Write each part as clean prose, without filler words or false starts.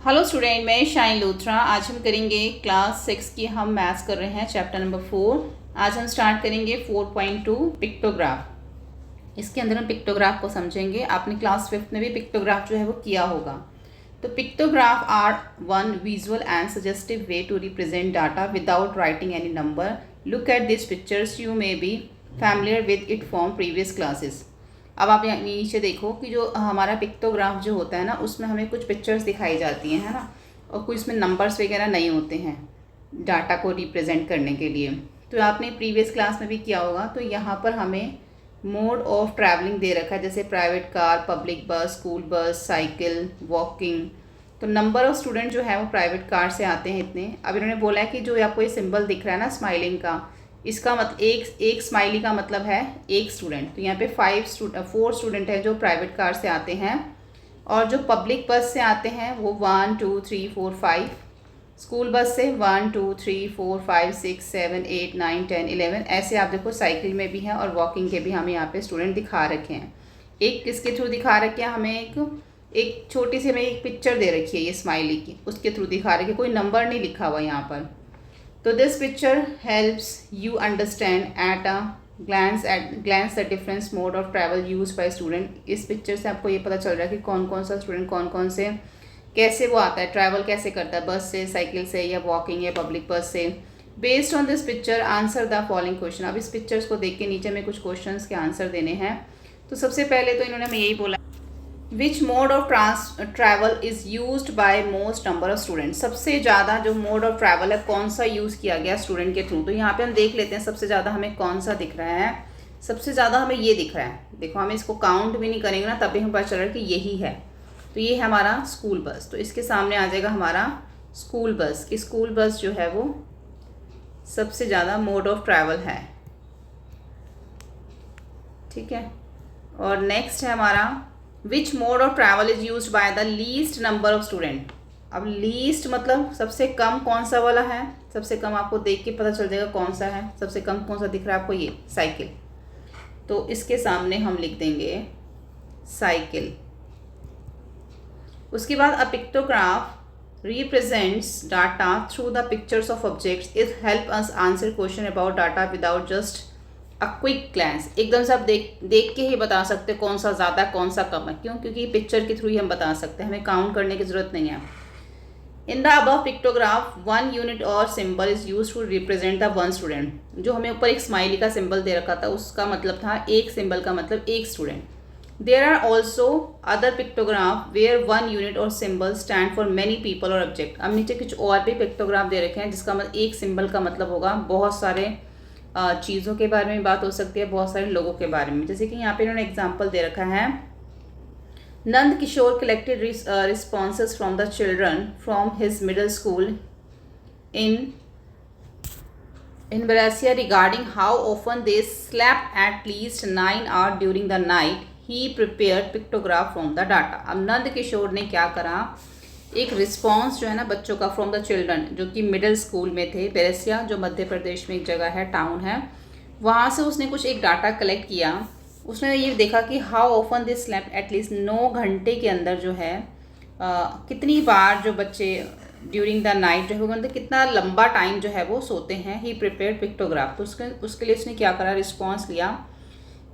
Hello student, मैं shine Luthra. आज हम करेंगे क्लास 6 की। हम मैथ्स कर रहे हैं चैप्टर नंबर 4। आज हम स्टार्ट करेंगे 4.2 पिक्टोग्राफ। इसके अंदर हम पिक्टोग्राफ को समझेंगे। आपने क्लास 5 में भी पिक्टोग्राफ जो है वो किया होगा। तो pictograph are one visual and suggestive way to represent data without writing any number. Look at this pictures, you may be familiar with it from previous classes. अब आप यहाँ नीचे देखो कि जो हमारा पिक्टोग्राफ जो होता है ना, उसमें हमें कुछ पिक्चर्स दिखाई जाती हैं, है ना, और कोई इसमें नंबर्स वगैरह नहीं होते हैं डाटा को रिप्रेजेंट करने के लिए। तो आपने प्रीवियस क्लास में भी किया होगा। तो यहाँ पर हमें मोड ऑफ ट्रैवलिंग दे रखा है, जैसे प्राइवेट कार, पब्लिक बस, स्कूल बस, साइकिल, वॉकिंग। तो नंबर ऑफ स्टूडेंट जो है वो प्राइवेट कार से आते हैं इतने। अब इन्होंने बोला है कि जो आपको ये सिंबल दिख रहा है ना स्माइलिंग का, इसका मतलब एक स्माइली का मतलब है एक स्टूडेंट। तो यहाँ पे 4 स्टूडेंट हैं जो प्राइवेट कार से आते हैं, और जो पब्लिक बस से आते हैं वो 1 2 3 4 5। स्कूल बस से 1 2 3 4 5 6 7 8 9 10 11। ऐसे आप देखो साइकिल में भी हैं और वॉकिंग के भी हमें यहाँ पे स्टूडेंट दिखा रखे हैं। एक किसके थ्रू दिखा रखे हैं, हमें एक छोटी सी हमें एक पिक्चर दे रखी है ये स्माइली की, उसके थ्रू दिखा रखे। कोई नंबर नहीं लिखा हुआ यहाँ पर। तो this picture helps you understand at a glance the difference mode of travel use by student. इस पिक्चर से आपको ये पता चल रहा है कि कौन कौन सा स्टूडेंट कौन कौन से कैसे वो आता है, ट्रैवल कैसे करता है, बस से, साइकिल से, या वॉकिंग, या पब्लिक बस से। Based on this picture answer the following question. अब इस पिक्चर्स को देख के नीचे में कुछ क्वेश्चन के आंसर देने हैं। तो सबसे पहले तो इन्होंने हमें यही बोला, which mode of travel is use by most number of student. सबसे ज़्यादा जो मोड ऑफ ट्रैवल है कौन सा यूज़ किया गया स्टूडेंट के थ्रू। तो यहाँ पे हम देख लेते हैं सबसे ज़्यादा हमें कौन सा दिख रहा है। सबसे ज़्यादा हमें ये दिख रहा है। देखो, हम इसको काउंट भी नहीं करेंगे ना, तभी हमें पता चल रहा है कि यही है। तो ये है हमारा स्कूल बस। तो इसके सामने आ जाएगा हमारा स्कूल बस, कि स्कूल बस जो है वो सबसे ज़्यादा मोड ऑफ ट्रैवल है। ठीक है। और नेक्स्ट है हमारा, which mode of travel is use by the least number of student. अब लीस्ट मतलब सबसे कम कौन सा वाला है। सबसे कम आपको देख के पता चल जाएगा कौन सा है। सबसे कम कौन सा दिख रहा है आपको, ये साइकिल। तो इसके सामने हम लिख देंगे साइकिल। उसके बाद a pictograph represents data through the pictures of objects. It help us answer question about data without just a quick glance. एकदम से आप देख के ही बता सकते हैं कौन सा ज़्यादा कौन सा कम है। क्यों? क्योंकि पिक्चर के थ्रू ही हम बता सकते हैं, हमें काउंट करने की ज़रूरत नहीं है। In the above pictograph 1 unit or symbol is use to represent the 1 student. जो हमें ऊपर एक स्माइली का सिंबल दे रखा था, उसका मतलब था एक सिंबल का मतलब एक student. There are also other pictograph where 1 unit or symbol stand for many people or object. अब नीचे कुछ और भी पिक्टोग्राफ दे रखे हैं जिसका मतलब एक सिंबल का मतलब होगा बहुत सारे चीज़ों के बारे में बात हो सकती है, बहुत सारे लोगों के बारे में। जैसे कि यहाँ पे इन्होंने एग्जांपल दे रखा है, Nand Kishore collected responses from the children from his middle school in Berasia regarding how often they slept at least 9 hour during the night. He prepared pictograph from the data. अब नंद किशोर ने क्या करा, एक रिस्पॉन्स जो है ना बच्चों का फ्रॉम द चिल्ड्रन, जो कि मिडिल स्कूल में थे, बेरसिया जो मध्य प्रदेश में एक जगह है, टाउन है, वहाँ से उसने कुछ एक डाटा कलेक्ट किया। उसने ये देखा कि how often this slept at least 9 घंटे के अंदर जो है कितनी बार जो बच्चे ड्यूरिंग द नाइट जो है मतलब कितना लंबा टाइम जो है वो सोते हैं। ही प्रिपेयर्ड पिक्टोग्राफ। तो उसके लिए उसने क्या करा, रिस्पॉन्स लिया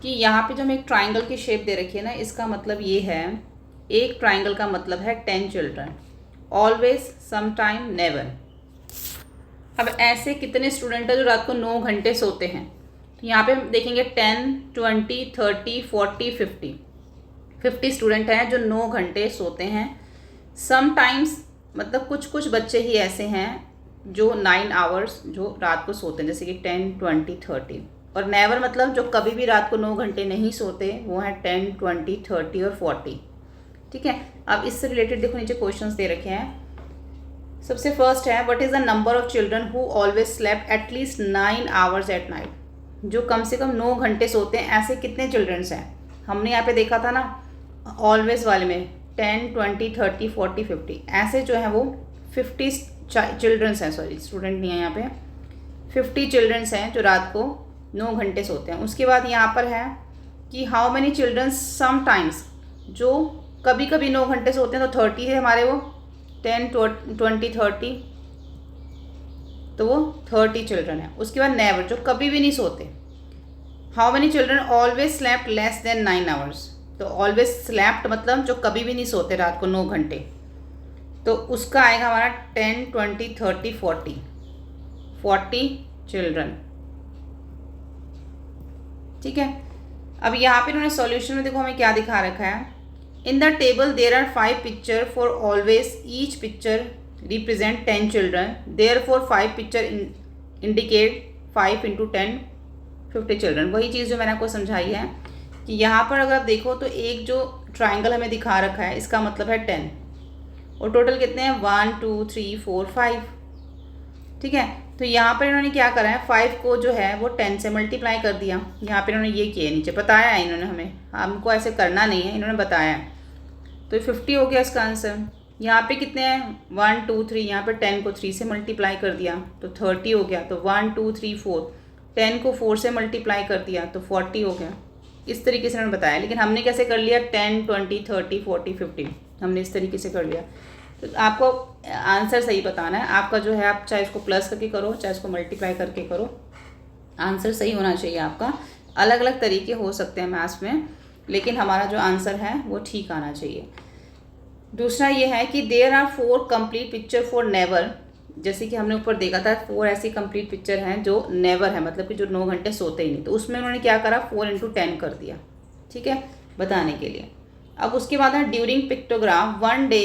कि यहाँ पे जो हमें एक ट्राइंगल की शेप दे रखी है ना, इसका मतलब ये है, एक ट्राइंगल का मतलब है 10 चिल्ड्रन, ऑलवेज, समटाइम, नेवर। अब ऐसे कितने स्टूडेंट हैं जो रात को 9 घंटे सोते हैं। तो यहाँ पे हम देखेंगे 10 20 30 40 50 स्टूडेंट हैं जो 9 घंटे सोते हैं। समटाइम्स मतलब कुछ बच्चे ही ऐसे हैं जो 9 आवर्स जो रात को सोते हैं, जैसे कि 10 20 30। और नेवर मतलब जो कभी भी रात को 9 घंटे नहीं सोते, वो हैं 10 20 30 और 40। ठीक है। अब इससे रिलेटेड देखो नीचे क्वेश्चंस दे रखे हैं। सबसे फर्स्ट है, what is the number of children who always slept at least 9 hours at night. जो कम से कम 9 घंटे सोते हैं, ऐसे कितने चिल्ड्रंस हैं। हमने यहाँ पे देखा था ना ऑलवेज वाले में 10 20 30 40 50, ऐसे जो है वो 50 चिल्ड्रंस हैं, सॉरी स्टूडेंट नहीं है यहाँ पे, 50 चिल्ड्रंस हैं जो रात को 9 घंटे सोते हैं। उसके बाद यहाँ पर है कि हाउ मैनी चिल्ड्रंस समटाइम्स, जो कभी कभी 9 घंटे सोते हैं, तो 30 है हमारे वो 10 20 30, तो वो 30 चिल्ड्रन है। उसके बाद नेवर, जो कभी भी नहीं सोते। How many children always slept less than 9 hours, तो ऑलवेज स्लेप्ट मतलब जो कभी भी नहीं सोते रात को 9 घंटे, तो उसका आएगा हमारा 10 20 30 40 चिल्ड्रन। ठीक है। अब यहाँ पे इन्होंने सॉल्यूशन में देखो हमें क्या दिखा रखा है। In the table there are 5 picture for always, each picture represent 10 children, therefore 5 picture indicate 5 × 10 50 children. वही चीज़ जो मैंने आपको समझाई है कि यहाँ पर अगर आप देखो तो एक जो ट्राइंगल हमें दिखा रखा है इसका मतलब है 10, और टोटल कितने हैं 1 2 3 4 5। ठीक है। तो यहाँ पर इन्होंने क्या करा है, 5 को जो है वो 10 से मल्टीप्लाई कर दिया। यहाँ पर इन्होंने ये किया, नीचे बताया है इन्होंने हमें, हमको ऐसे करना नहीं है, इन्होंने बताया है। तो 50 हो गया इसका आंसर। यहाँ पे कितने हैं 1 2 3, यहाँ पे 10 को 3 से मल्टीप्लाई कर दिया तो 30 हो गया। तो 1 2 3 4, 10 को 4 से मल्टीप्लाई कर दिया तो 40 हो गया। इस तरीके से उन्होंने बताया, लेकिन हमने कैसे कर लिया 10 20 30 40 50, हमने इस तरीके से कर लिया। तो आपको आंसर सही बताना है आपका, जो है आप चाहे इसको प्लस करके करो चाहे इसको मल्टीप्लाई करके करो, आंसर सही होना चाहिए आपका। अलग अलग तरीके हो सकते हैं मैथ्स में, लेकिन हमारा जो आंसर है वो ठीक आना चाहिए। दूसरा ये है कि there are 4 complete picture for never, जैसे कि हमने ऊपर देखा था 4 ऐसी कंप्लीट पिक्चर हैं जो नेवर है, मतलब कि जो 9 घंटे सोते ही नहीं, तो उसमें उन्होंने क्या करा 4 × 10 कर दिया। ठीक है, बताने के लिए। अब उसके बाद है during pictograph 1 day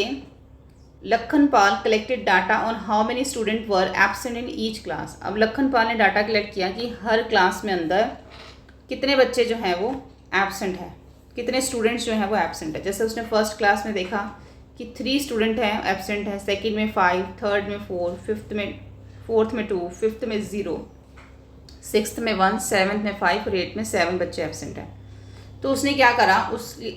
Lakhan Pal collected data on how many student were absent in each class. अब लखन पाल ने डाटा कलेक्ट किया कि हर क्लास में अंदर कितने बच्चे जो हैं वो एब्सेंट है, कितने स्टूडेंट्स जो हैं वो एब्सेंट है। जैसे उसने फर्स्ट क्लास में देखा कि 3 स्टूडेंट हैं एब्सेंट है, सेकंड में 5, थर्ड में 4, फोर्थ में 2, फिफ्थ में 0, सिक्स्थ में 1, सेवन्थ में 5 और 8 में 7 बच्चे एब्सेंट हैं। तो उसने क्या करा,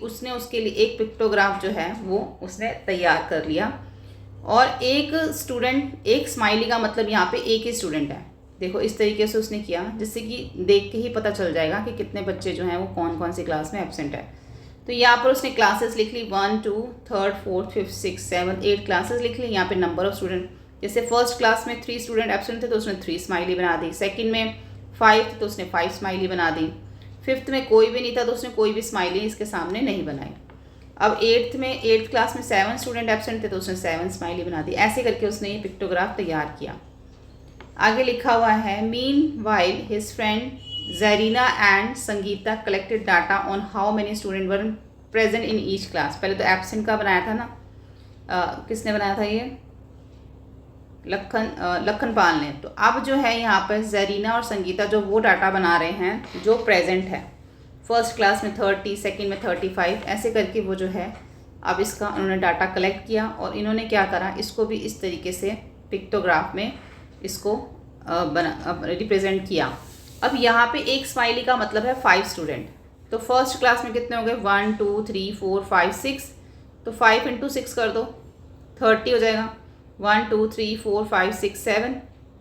उसने उसके लिए एक पिक्टोग्राफ जो है वो उसने तैयार कर लिया, और एक स्टूडेंट, एक स्माइली का मतलब यहाँ पे एक ही स्टूडेंट है। देखो इस तरीके से उसने किया, जिससे कि देख के ही पता चल जाएगा कि कितने बच्चे जो हैं वो कौन कौन सी क्लास में एब्सेंट है। तो यहाँ पर उसने क्लासेस लिख ली 1 2 3 4 5 6 7 8 क्लासेस लिख ली। यहाँ पे नंबर ऑफ स्टूडेंट, जैसे फर्स्ट क्लास में 3 स्टूडेंट एब्सेंट थे तो उसने 3 स्माइली बना दी, सेकंड में 5 थे तो उसने 5 स्माइली बना दी, फिफ्थ में कोई भी नहीं था तो उसने कोई भी स्माइली इसके सामने नहीं बनाई। अब एट्थ क्लास में 7 स्टूडेंट एब्सेंट थे तो उसने 7 स्माइली बना दी। ऐसे करके उसने ये पिक्टोग्राफ तैयार किया। आगे लिखा हुआ है meanwhile his friend Zarina and Sangeeta collected data on how many student were present in each class. पहले तो एब्सेंट का बनाया था ना, किसने बनाया था ये, लखन पाल ने। तो अब जो है यहाँ पर ज़रीना और संगीता जो वो डाटा बना रहे हैं जो प्रेजेंट है, फर्स्ट क्लास में 30, सेकंड में 35, ऐसे करके वो जो है अब इसका उन्होंने डाटा कलेक्ट किया, और इन्होंने क्या करा, इसको भी इस तरीके से पिक्टोग्राफ में इसको रिप्रेजेंट किया। अब यहाँ पे एक स्माइली का मतलब है 5 स्टूडेंट, तो फर्स्ट क्लास में कितने हो गए 1 2 3 4 5 6, तो 5 × 6 कर दो 30 हो जाएगा। 1 2 3 4 5 6 7,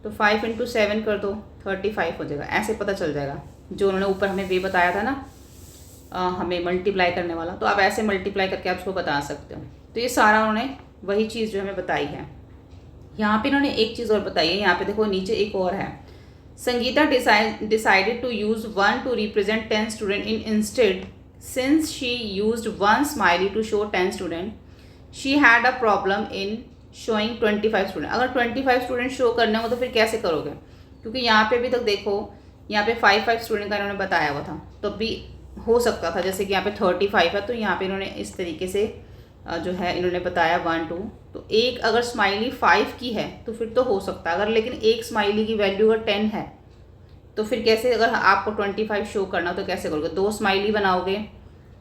तो 5 × 7 कर दो 35 हो जाएगा। ऐसे पता चल जाएगा, जो उन्होंने ऊपर हमें वे बताया था ना हमें मल्टीप्लाई करने वाला, तो आप ऐसे मल्टीप्लाई करके आप उसको बता सकते हो। तो ये सारा उन्होंने वही चीज़ जो हमें बताई है। यहाँ पे इन्होंने एक चीज़ और बताई है, यहाँ पे देखो नीचे एक और है। Sangeeta decided to use 1 to represent 10 student in instead, since she used 1 smiley to show 10 student, she had a problem in showing 25 student। अगर 25 स्टूडेंट शो करने हो तो फिर कैसे करोगे, क्योंकि यहाँ पे भी तक देखो यहाँ पे 5 स्टूडेंट का इन्होंने बताया हुआ था, तो भी हो सकता था, जैसे कि यहाँ पे 35 है तो यहाँ पे इन्होंने इस तरीके से जो है इन्होंने बताया 1 2, तो एक अगर स्माइली 5 की है तो फिर तो हो सकता है, अगर लेकिन एक स्माइली की वैल्यू अगर 10 है तो फिर कैसे, अगर आपको 25 शो करना तो कैसे करोगे, 2 स्माइली बनाओगे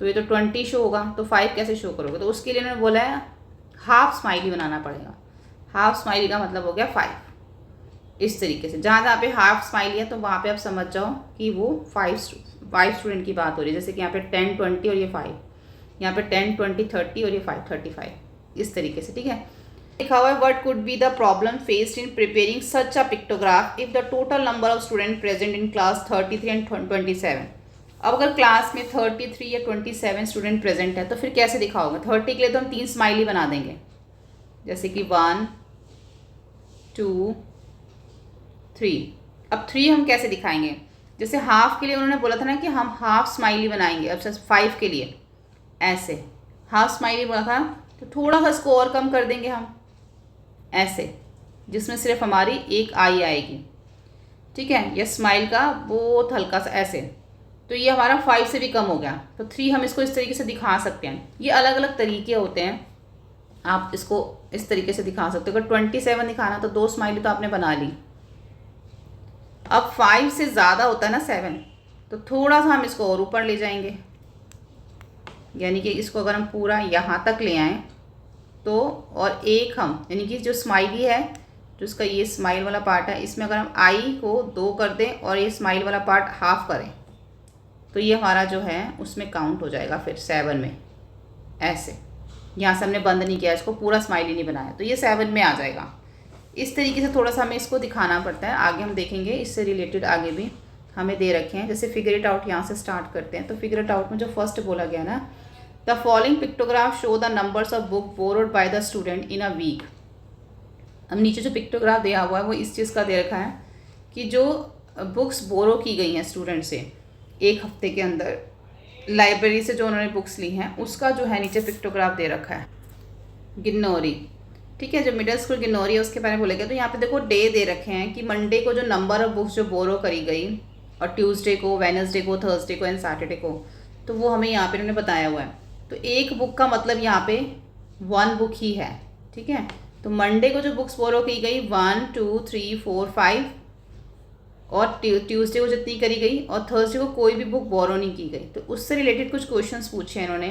तो ये तो 20 शो होगा, तो 5 कैसे शो करोगे। तो उसके लिए इन्होंने बोला है हाफ स्माइली बनाना पड़ेगा। हाफ स्माइली का मतलब हो गया 5। इस तरीके से जहाँ जहाँ पे हाफ स्माइली है तो वहाँ पे आप समझ जाओ कि वो 5 स्टूडेंट की बात हो रही है। जैसे कि यहाँ पे 10 20 और ये 5, यहाँ पे 10 20 30 और ये 5 35, इस तरीके से। ठीक है, लिखा हुआ है what could be the problem faced in preparing such a pictograph if the total number of student present in class 33 and 27। अब अगर क्लास में 33 या 27 स्टूडेंट प्रेजेंट है तो फिर कैसे दिखाओगे। 30 के लिए तो हम 3 स्माइली बना देंगे, जैसे कि 1 2 3। अब 3 हम कैसे दिखाएंगे? जैसे हाफ के लिए उन्होंने बोला था ना कि हम हाफ स्माइली बनाएंगे। अब 5 के लिए ऐसे हाफ स्माइली बोला था, तो थोड़ा सा इसको और कम कर देंगे हम ऐसे, जिसमें सिर्फ हमारी एक आई आएगी। ठीक है, ये स्माइल का बहुत हल्का सा ऐसे, तो ये हमारा 5 से भी कम हो गया। तो 3 हम इसको इस तरीके से दिखा सकते हैं। ये अलग अलग तरीके होते हैं, आप इसको इस तरीके से दिखा सकते हो। अगर 27 दिखाना तो 2 स्माइली तो आपने बना ली। अब 5 से ज़्यादा होता है ना 7, तो थोड़ा सा हम इसको और ऊपर ले जाएंगे, यानी कि इसको अगर हम पूरा यहाँ तक ले आएँ तो, और एक हम यानी कि जो स्माइली है, जो इसका ये स्माइल वाला पार्ट है, इसमें अगर हम आई को 2 कर दें और ये स्माइल वाला पार्ट हाफ करें, तो ये हमारा जो है उसमें काउंट हो जाएगा फिर 7 में। ऐसे यहाँ से हमने बंद नहीं किया, इसको पूरा स्माइली नहीं बनाया, तो ये 7 में आ जाएगा। इस तरीके से थोड़ा सा हमें इसको दिखाना पड़ता है। आगे हम देखेंगे, इससे रिलेटेड आगे भी हमें दे रखे हैं। जैसे फिगर इट आउट यहाँ से स्टार्ट करते हैं। तो फिगर इट आउट में जो फर्स्ट बोला गया ना, the following pictograph show the numbers of book borrowed by the student in a week. अब नीचे जो पिक्टोग्राफ दिया हुआ है वो इस चीज़ का दे रखा है कि जो बुक्स बोरो की गई हैं स्टूडेंट से एक हफ्ते के अंदर, लाइब्रेरी से जो उन्होंने बुक्स ली हैं, उसका जो है नीचे पिक्टोग्राफ दे रखा है। गिन्नौरी, ठीक है, जो मिडिल स्कूल गिन्नौरी है उसके बारे में बोलेगा। तो यहाँ पे देखो डे दे रखे हैं कि मंडे को जो नंबर ऑफ बुक्स जो बोरो करी गई, और ट्यूसडे को, वेडनेसडे को, थर्सडे को एंड सैटरडे को, तो वो हमें यहाँ पे उन्होंने बताया हुआ है। तो एक बुक का मतलब यहाँ पे 1 बुक ही है। ठीक है, तो मंडे को जो बुक्स बोरो की गई 1 2 3 4 5, और ट्यूसडे को जितनी करी गई, और थर्सडे को कोई भी बुक बोरो नहीं की गई। तो उससे रिलेटेड कुछ क्वेश्चंस पूछे हैं इन्होंने।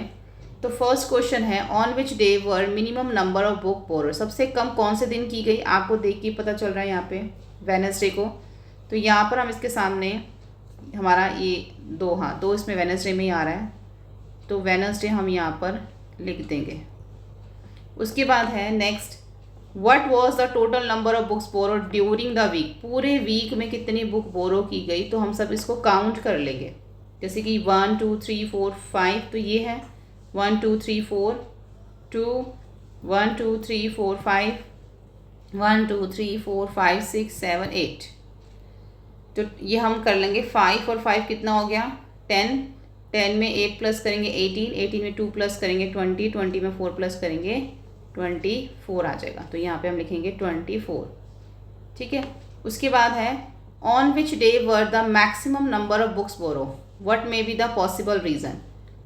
तो फर्स्ट क्वेश्चन है, on which day were minimum number of book borrow. सबसे कम कौन से दिन की गई, आपको देख के पता चल रहा है यहाँ पे वेडनेसडे को। तो यहाँ पर हम इसके सामने हमारा ये 2, हाँ 2 इसमें वेडनेसडे में ही आ रहा है, तो वेडनेसडे हम यहाँ पर लिख देंगे। उसके बाद है next, what was the total number of books borrow during the week. पूरे वीक में कितनी बुक बोरो की गई, तो हम सब इसको काउंट कर लेंगे। जैसे कि 1 2 3 4 5, तो ये है 1 2 3 4 2 1 2 3 4 5 1 2 3 4 5 6 7 8। तो ये हम कर लेंगे। 5 और 5 कितना हो गया 10, 10 में 8 प्लस करेंगे 18, 18 में 2 प्लस करेंगे 20, 20 में 4 प्लस करेंगे 24 आ जाएगा। तो यहाँ पे हम लिखेंगे 24। ठीक है, उसके बाद है, on which day were the maximum number of books borrow, what may be the possible reason.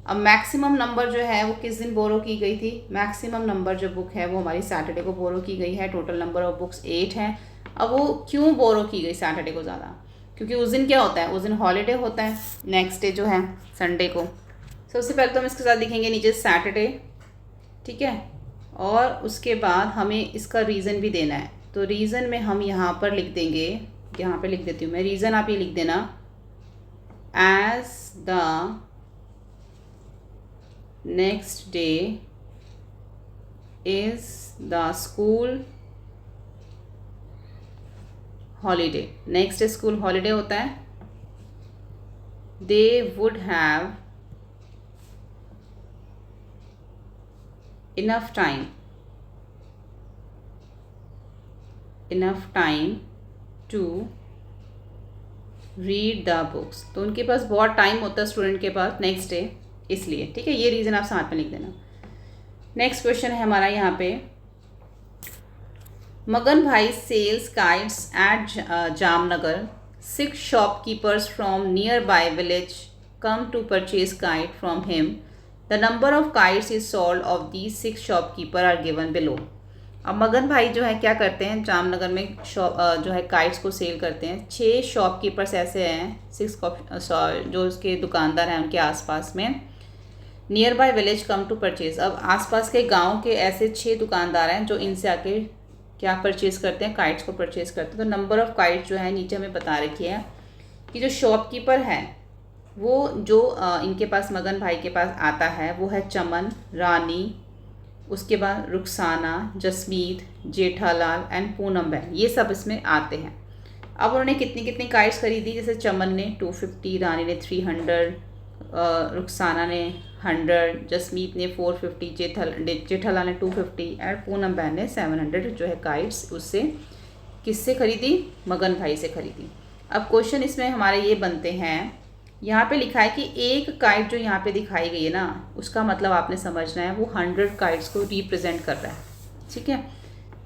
अब मैक्सिमम नंबर जो है वो किस दिन बोरो की गई थी। मैक्सिमम नंबर जो बुक है वो हमारी सैटरडे को बोरो की गई है। टोटल नंबर ऑफ बुक्स 8 है। अब वो क्यों बोरो की गई सैटरडे को ज़्यादा, क्योंकि उस दिन क्या होता है, उस दिन हॉलीडे होता है, नेक्स्ट डे जो है संडे को। सबसे पहले तो हम इसके साथ लिखेंगे नीचे सैटरडे। ठीक है, और उसके बाद हमें इसका रीज़न भी देना है। तो रीज़न में हम यहाँ पर लिख देंगे, यहाँ पे लिख देती हूँ मैं रीज़न, आप ये लिख देना, as the next day is the school holiday. Next day school holiday होता है। They would have enough time to read the books। तो उनके पास बहुत टाइम होता है स्टूडेंट के पास नेक्स्ट डे, इसलिए। ठीक है, ये रीज़न आप साथ में लिख देना। नेक्स्ट क्वेश्चन है हमारा यहाँ पे, Magan bhai sells kites at Jamnagar. 6 shopkeepers from nearby village come to purchase kite from him. The number of kites is sold of these 6 shopkeeper are given below। अब मगन भाई जो है क्या करते हैं, जामनगर में जो है काइट्स को सेल करते हैं। 6 शॉपकीपर्स ऐसे हैं, 6 जो उसके दुकानदार हैं उनके आसपास में। Nearby village come to purchase. अब आसपास के गांव के ऐसे 6 दुकानदार हैं जो इनसे आके क्या परचेज करते हैं, काइट्स को परचेज करते हैं। तो नंबर ऑफ़ काइट्स जो है नीचे हमें बता रखी है कि जो शॉपकीपर है वो जो इनके पास मगन भाई के पास आता है वो है चमन, रानी, उसके बाद रुखसाना, जसमीत, जेठालाल एंड पूनम बहन, ये सब इसमें आते हैं। अब उन्होंने कितनी कितनी काइट्स खरीदी, जैसे चमन ने 250, रानी ने 300, रुखसाना ने 100, जसमीत ने 450, जेठालाल ने 250 एंड पूनम बहन ने 700 जो है काइट्स उससे किससे खरीदी? मगन भाई से खरीदी। अब क्वेश्चन इसमें हमारे ये बनते हैं, यहाँ पे लिखा है कि एक काइट जो यहाँ पे दिखाई गई है ना, उसका मतलब आपने समझना है वो 100 काइट्स को रिप्रेजेंट कर रहा है। ठीक है,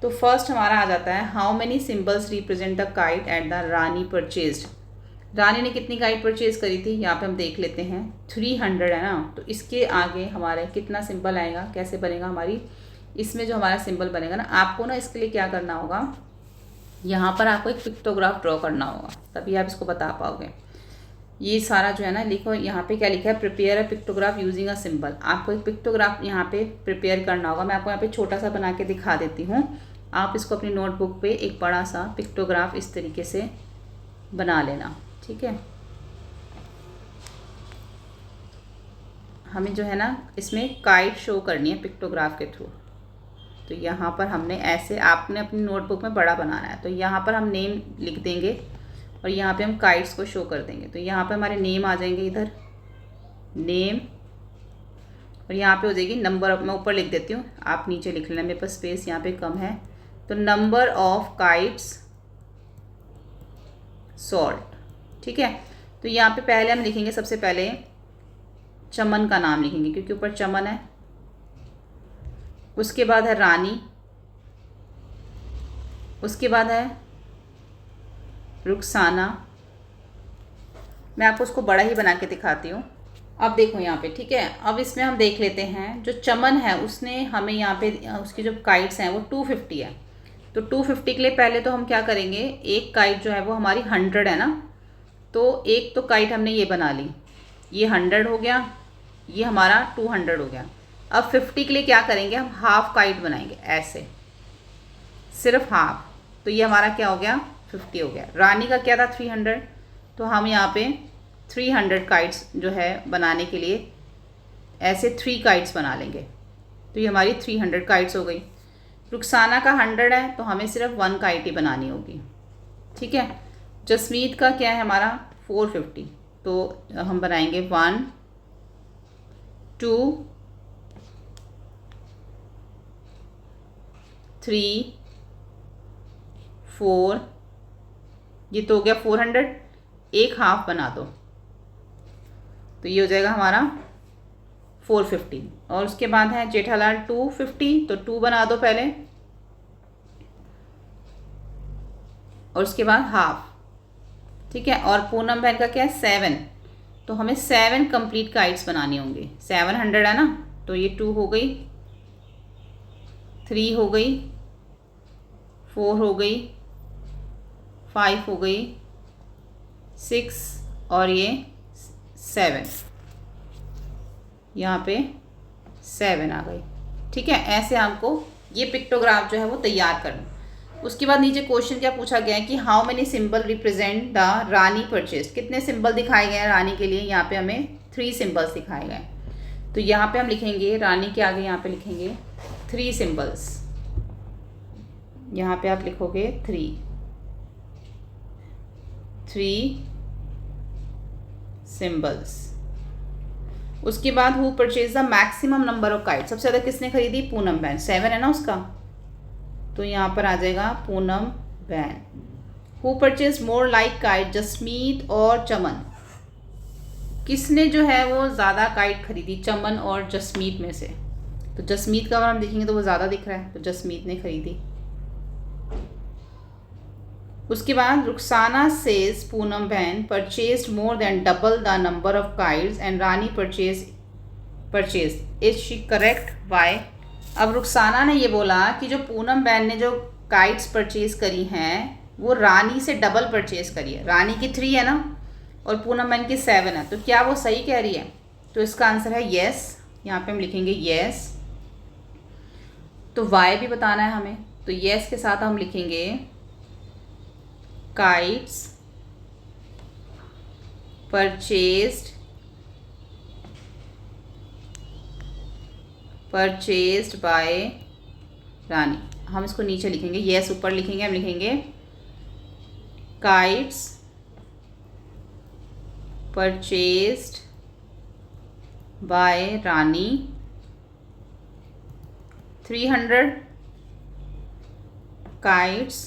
तो फर्स्ट हमारा आ जाता है how many symbols represent the kite at the Rani purchased. Rani ने कितनी काइट परचेज करी थी? यहाँ पे हम देख लेते हैं 300 है ना, तो इसके आगे हमारे कितना सिंबल आएगा, कैसे बनेगा हमारी, इसमें जो हमारा सिंबल बनेगा ना, आपको ना इसके लिए क्या करना होगा, यहाँ पर आपको एक पिक्टोग्राफ ड्रॉ करना होगा, तभी आप इसको बता पाओगे। ये सारा जो है ना लिखो, यहाँ पे क्या लिखा है, prepare a pictograph using a symbol. आपको एक पिक्टोग्राफ यहाँ पे प्रिपेयर करना होगा। मैं आपको यहाँ पे छोटा सा बना के दिखा देती हूँ, आप इसको अपनी नोटबुक पे एक बड़ा सा पिक्टोग्राफ इस तरीके से बना लेना। ठीक है, हमें जो है ना इसमें काइट शो करनी है पिक्टोग्राफ के थ्रू। तो यहाँ पर हमने ऐसे, आपने अपनी नोटबुक में बड़ा बनाना है, तो यहाँ पर हम नेम लिख देंगे और यहाँ पे हम काइट्स को शो कर देंगे। तो यहाँ पे हमारे नेम आ जाएंगे, इधर नेम, और यहाँ पे हो जाएगी नंबर। मैं ऊपर लिख देती हूँ, आप नीचे लिख लेना, मेरे पास स्पेस यहाँ पे कम है। तो नंबर ऑफ काइट्स सॉल्ट। ठीक है, तो यहाँ पे पहले हम लिखेंगे, सबसे पहले चमन का नाम लिखेंगे क्योंकि ऊपर चमन है। उसके बाद है रानी, उसके बाद है रुखसाना। मैं आपको उसको बड़ा ही बना के दिखाती हूँ। अब देखो यहाँ पे, ठीक है, अब इसमें हम देख लेते हैं, जो चमन है उसने हमें यहाँ पे, उसकी जो काइट्स हैं वो 250 है। तो 250 के लिए पहले तो हम क्या करेंगे, एक काइट जो है वो हमारी 100 है ना, तो एक तो काइट हमने ये बना ली, ये 100 हो गया, ये हमारा 200 हो गया। अब 50 के लिए क्या करेंगे, हम हाफ काइट बनाएंगे ऐसे, सिर्फ हाफ, तो ये हमारा क्या हो गया, 50 हो गया। रानी का क्या था, 300, तो हम यहाँ पे 300 काइट्स जो है बनाने के लिए ऐसे 3 काइट्स बना लेंगे, तो ये हमारी 300 काइट्स हो गई। रुखसाना का 100 है, तो हमें सिर्फ 1 काइट ही बनानी होगी। ठीक है, जसमीत का क्या है हमारा 450, तो हम बनाएंगे 1 2 3 4, ये तो हो गया 400, एक हाफ बना दो, तो ये हो जाएगा हमारा 450। और उसके बाद है जेठालाल 250, तो 2 बना दो पहले, और उसके बाद हाफ। ठीक है, और पूनम बहन का क्या है 7, तो हमें 7 कंप्लीट काइट्स बनानी होंगी। 700 है ना, तो ये 2 हो गई, 3 हो गई, 4 हो गई, 5 हो गई, 6 और ये 7, यहाँ पे 7 आ गई। ठीक है, ऐसे हमको ये पिक्टोग्राफ जो है वो तैयार करना। उसके बाद नीचे क्वेश्चन क्या पूछा गया है कि how many symbol represent the Rani purchase. कितने सिंबल दिखाए गए हैं रानी के लिए, यहाँ पे हमें 3 सिंबल्स दिखाए गए। तो यहाँ पे हम लिखेंगे रानी के आगे, यहाँ पे लिखेंगे 3 सिंबल्स, यहाँ पे आप लिखोगे 3 सिंबल्स। उसके बाद who purchase the maximum number of kite, सबसे ज़्यादा किसने खरीदी, पूनम बहन, 7 है ना उसका, तो यहाँ पर आ जाएगा पूनम बहन। Who purchase more like kite, Jasmeet और चमन, किसने जो है वो ज़्यादा काइट खरीदी, चमन और जसमीत में से। तो जसमीत का अगर हम देखेंगे तो वो ज़्यादा दिख रहा है, तो जसमीत ने खरीदी। उसके बाद Rukhsana says Poonam behen purchase more than double the number of kites and Rani purchase is she correct, why. अब रुखसाना ने ये बोला कि जो पूनम बहन ने जो काइट्स परचेज करी हैं वो रानी से डबल परचेज करी है। रानी की 3 है ना और पूनम बहन की 7 है, तो क्या वो सही कह रही है? तो इसका आंसर है येस, यहाँ पे हम लिखेंगे येस। तो वाई भी बताना है हमें, तो येस के साथ हम लिखेंगे काइट्स परचेज्ड बाय रानी। हम इसको नीचे लिखेंगे, येस ऊपर लिखेंगे, हम लिखेंगे kites purchased bye Rani. 300 kites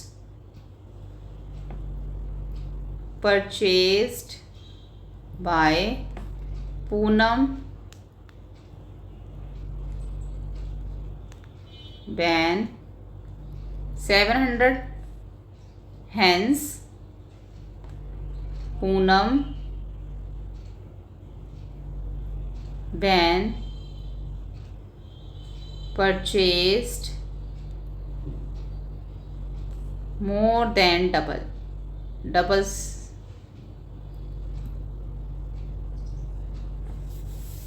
purchased by Poonam Ben। 700 hens Poonam Ben purchased more than doubles।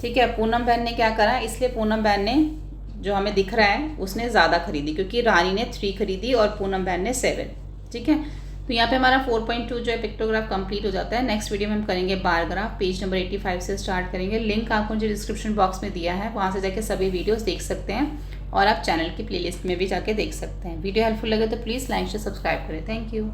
ठीक है, पूनम बहन ने क्या करा, इसलिए पूनम बहन ने जो हमें दिख रहा है उसने ज़्यादा खरीदी, क्योंकि रानी ने 3 खरीदी और पूनम बहन ने 7। ठीक है, तो यहाँ पे हमारा 4.2 जो है पिक्टोग्राफ कंप्लीट हो जाता है। नेक्स्ट वीडियो में हम करेंगे बार ग्राफ, पेज नंबर 85 से स्टार्ट करेंगे। लिंक आपको जो डिस्क्रिप्शन बॉक्स में दिया है वहाँ से जाके सभी वीडियोस देख सकते हैं और आप चैनल की प्लेलिस्ट में भी जाके देख सकते हैं। वीडियो हेल्पफुल लगे तो प्लीज़ लाइक से सब्सक्राइब करें। Thank you.